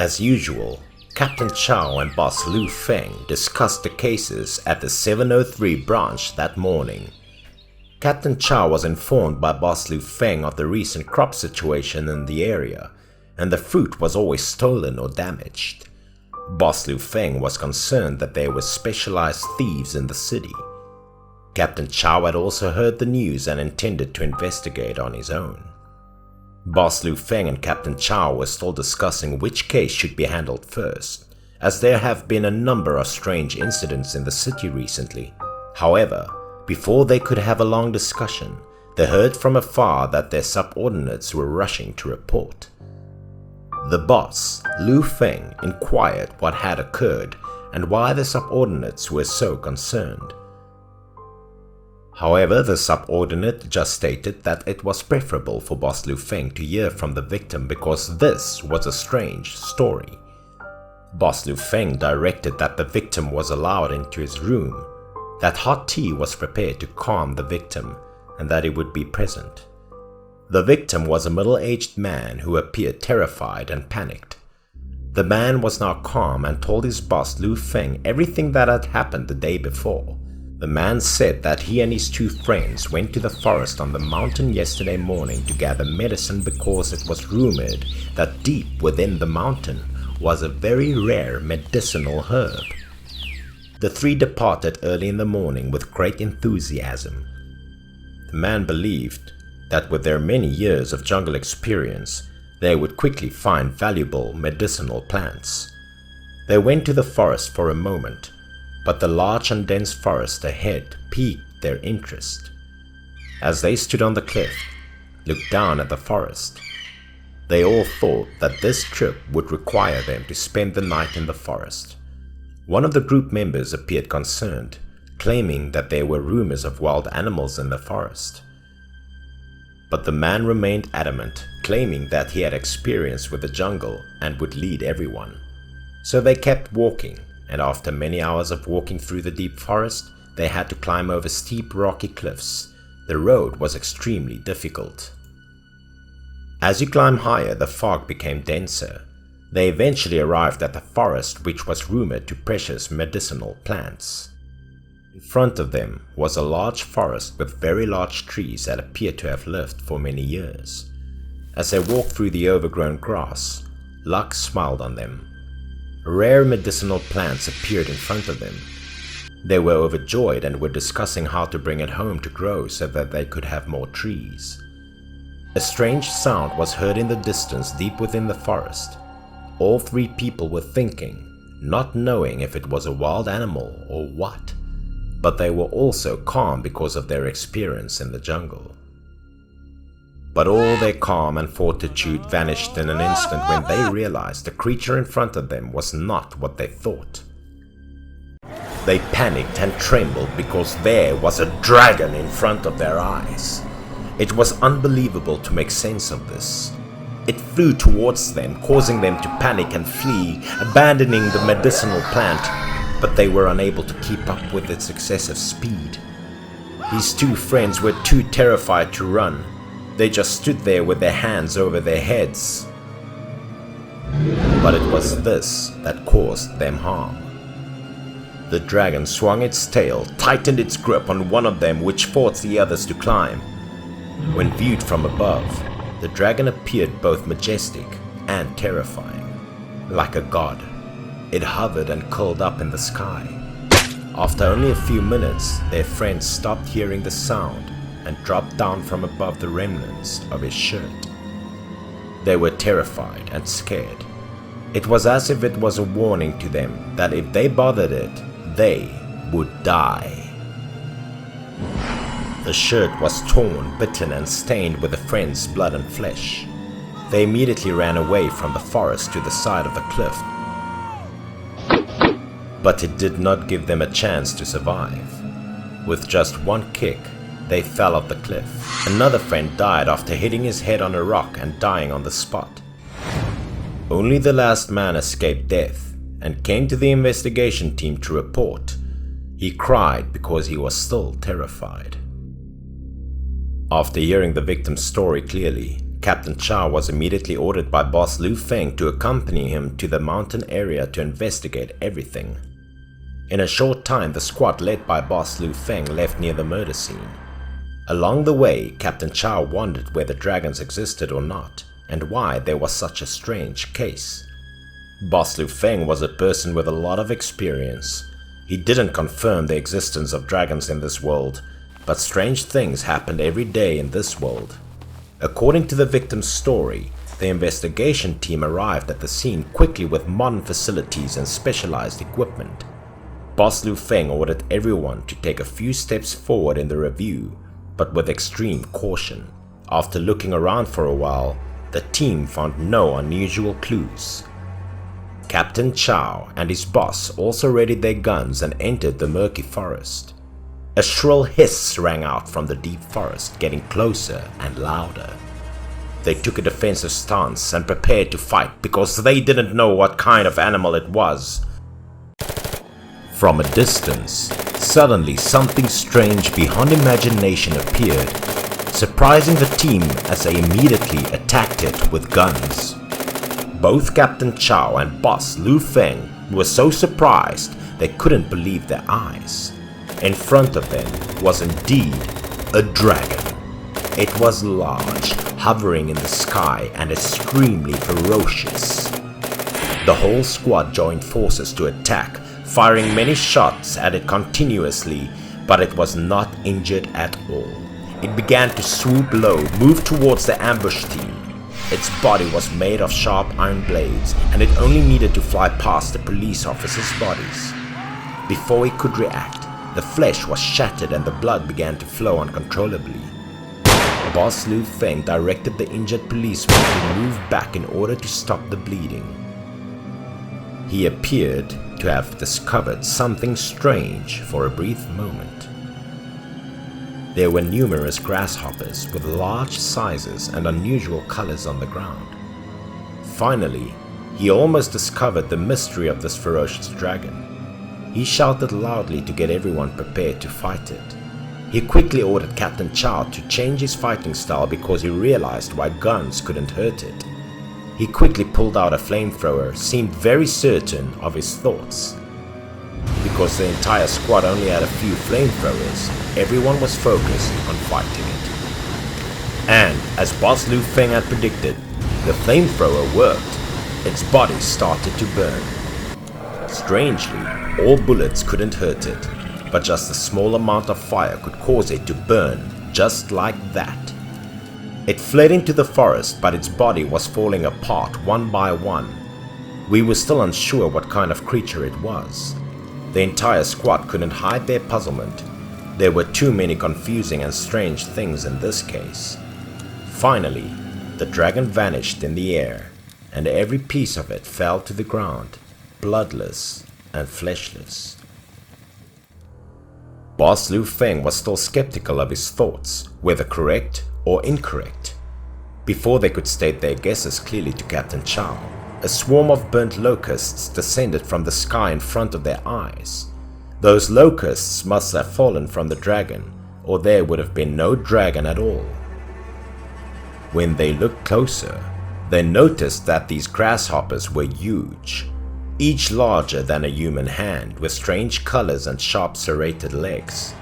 As usual, Captain Chow and Boss Lu Feng discussed the cases at the 703 branch that morning. Captain Chow was informed by Boss Lu Feng of the recent crop situation in the area, and the fruit was always stolen or damaged. Boss Lu Feng was concerned that there were specialized thieves in the city. Captain Chow had also heard the news and intended to investigate on his own. Boss Lu Feng and Captain Chow were still discussing which case should be handled first, as there have been a number of strange incidents in the city recently. However, before they could have a long discussion, they heard from afar that their subordinates were rushing to report. The boss, Lu Feng, inquired what had occurred and why the subordinates were so concerned. However, the subordinate just stated that it was preferable for Boss Lu Feng to hear from the victim because this was a strange story. Boss Lu Feng directed that the victim was allowed into his room, that hot tea was prepared to calm the victim, and that he would be present. The victim was a middle-aged man who appeared terrified and panicked. The man was now calm and told his boss Lu Feng everything that had happened the day before. The man said that he and his two friends went to the forest on the mountain yesterday morning to gather medicine because it was rumored that deep within the mountain was a very rare medicinal herb. The three departed early in the morning with great enthusiasm. The man believed that with their many years of jungle experience, they would quickly find valuable medicinal plants. They went to the forest for a moment, but the large and dense forest ahead piqued their interest. As they stood on the cliff, looked down at the forest, they all thought that this trip would require them to spend the night in the forest. One of the group members appeared concerned, claiming that there were rumors of wild animals in the forest. But the man remained adamant, claiming that he had experience with the jungle and would lead everyone. So they kept walking, and after many hours of walking through the deep forest, they had to climb over steep rocky cliffs. The road was extremely difficult. As you climb higher, the fog became denser. They eventually arrived at the forest, which was rumored to precious medicinal plants. In front of them was a large forest with very large trees that appeared to have lived for many years. As they walked through the overgrown grass, luck smiled on them. Rare medicinal plants appeared in front of them. They were overjoyed and were discussing how to bring it home to grow so that they could have more trees. A strange sound was heard in the distance deep within the forest. All three people were thinking, not knowing if it was a wild animal or what, but they were also calm because of their experience in the jungle. But all their calm and fortitude vanished in an instant when they realized the creature in front of them was not what they thought. They panicked and trembled because there was a dragon in front of their eyes. It was unbelievable to make sense of this. It flew towards them, causing them to panic and flee, abandoning the medicinal plant, but they were unable to keep up with its excessive speed. His two friends were too terrified to run. They just stood there with their hands over their heads. But it was this that caused them harm. The dragon swung its tail, tightened its grip on one of them, which forced the others to climb. When viewed from above, the dragon appeared both majestic and terrifying. Like a god, it hovered and curled up in the sky. After only a few minutes, their friends stopped hearing the sound and dropped down from above the remnants of his shirt. They were terrified and scared. It was as if it was a warning to them that if they bothered it, they would die. The shirt was torn, bitten, and stained with the friends' blood and flesh. They immediately ran away from the forest to the side of the cliff. But it did not give them a chance to survive. With just one kick, they fell off the cliff. Another friend died after hitting his head on a rock and dying on the spot. Only the last man escaped death and came to the investigation team to report. He cried because he was still terrified. After hearing the victim's story clearly, Captain Chow was immediately ordered by boss Lu Feng to accompany him to the mountain area to investigate everything. In a short time, the squad led by boss Lu Feng left near the murder scene. Along the way, Captain Chow wondered whether dragons existed or not, and why there was such a strange case. Boss Lu Feng was a person with a lot of experience. He didn't confirm the existence of dragons in this world, but strange things happened every day in this world. According to the victim's story, the investigation team arrived at the scene quickly with modern facilities and specialized equipment. Boss Lu Feng ordered everyone to take a few steps forward in the review, but with extreme caution. After looking around for a while, the team found no unusual clues. Captain Chow and his boss also readied their guns and entered the murky forest. A shrill hiss rang out from the deep forest, getting closer and louder. They took a defensive stance and prepared to fight because they didn't know what kind of animal it was. From a distance, suddenly something strange beyond imagination appeared, surprising the team as they immediately attacked it with guns. Both Captain Chow and boss Lu Feng were so surprised they couldn't believe their eyes. In front of them was indeed a dragon. It was large, hovering in the sky and extremely ferocious. The whole squad joined forces to attack, firing many shots at it continuously, but it was not injured at all. It began to swoop low, move towards the ambush team. Its body was made of sharp iron blades, and it only needed to fly past the police officers' bodies. Before he could react, the flesh was shattered and the blood began to flow uncontrollably. Boss Lu Feng directed the injured policeman to move back in order to stop the bleeding. He appeared to have discovered something strange for a brief moment. There were numerous grasshoppers with large sizes and unusual colors on the ground. Finally, he almost discovered the mystery of this ferocious dragon. He shouted loudly to get everyone prepared to fight it. He quickly ordered Captain Chow to change his fighting style because he realized why guns couldn't hurt it. He quickly pulled out a flamethrower, seemed very certain of his thoughts. Because the entire squad only had a few flamethrowers, everyone was focused on fighting it. And, as boss Lu Feng had predicted, the flamethrower worked. Its body started to burn. Strangely, all bullets couldn't hurt it, but just a small amount of fire could cause it to burn just like that. It fled into the forest, but its body was falling apart one by one. We were still unsure what kind of creature it was. The entire squad couldn't hide their puzzlement. There were too many confusing and strange things in this case. Finally, the dragon vanished in the air, and every piece of it fell to the ground, bloodless and fleshless. Boss Lu Feng was still skeptical of his thoughts, whether correct or incorrect. Before they could state their guesses clearly to Captain Chow, a swarm of burnt locusts descended from the sky in front of their eyes. Those locusts must have fallen from the dragon, or there would have been no dragon at all. When they looked closer, they noticed that these grasshoppers were huge, each larger than a human hand, with strange colors and sharp serrated legs.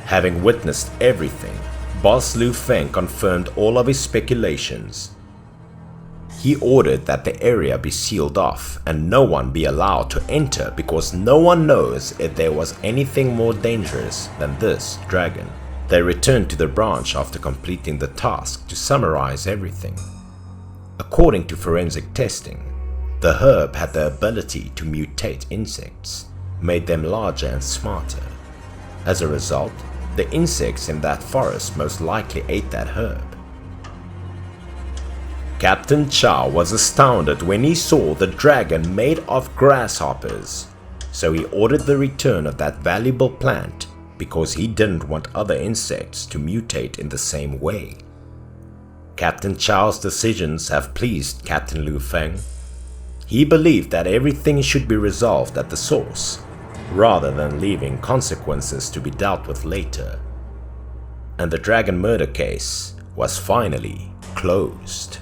Having witnessed everything, boss Lu Feng confirmed all of his speculations. He ordered that the area be sealed off and no one be allowed to enter because no one knows if there was anything more dangerous than this dragon. They returned to the branch after completing the task to summarize everything. According to forensic testing, the herb had the ability to mutate insects, made them larger and smarter. As a result, the insects in that forest most likely ate that herb. Captain Chow was astounded when he saw the dragon made of grasshoppers, so he ordered the return of that valuable plant because he didn't want other insects to mutate in the same way. Captain Chow's decisions have pleased Captain Lu Feng. He believed that everything should be resolved at the source, rather than leaving consequences to be dealt with later. And the dragon murder case was finally closed.